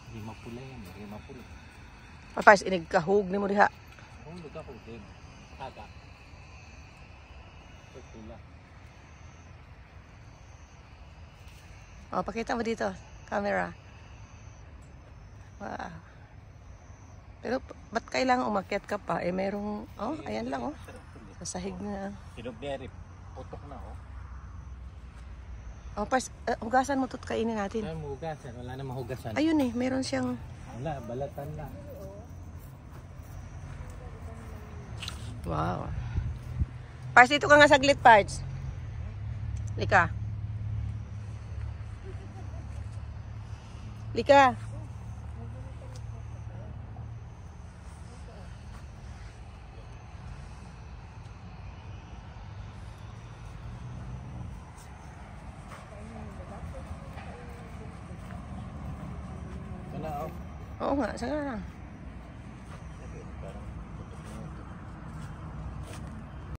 Hindi mapula yan, hindi mapula. Pars, inigkahug ni mo diha. Oo, nagkahug din. Taga. Pula. Oh, pakita mo dito. Camera. Wow. Pero ba't kailangan umakyat ka pa? Eh, merong... Oh, ayan lang, oh. Sa sahig na. Sinubderi. Putok na, oh. Oh, Pars, hugasan mo ito't kainin natin. Ay, mahugasan. Wala na mahugasan. Ayun eh, meron siyang... Wala, balatan na. Wow. Pars, dito ka nga saglit, Pars. Lika. Lika. Wala, oh. Oo nga, saka lang.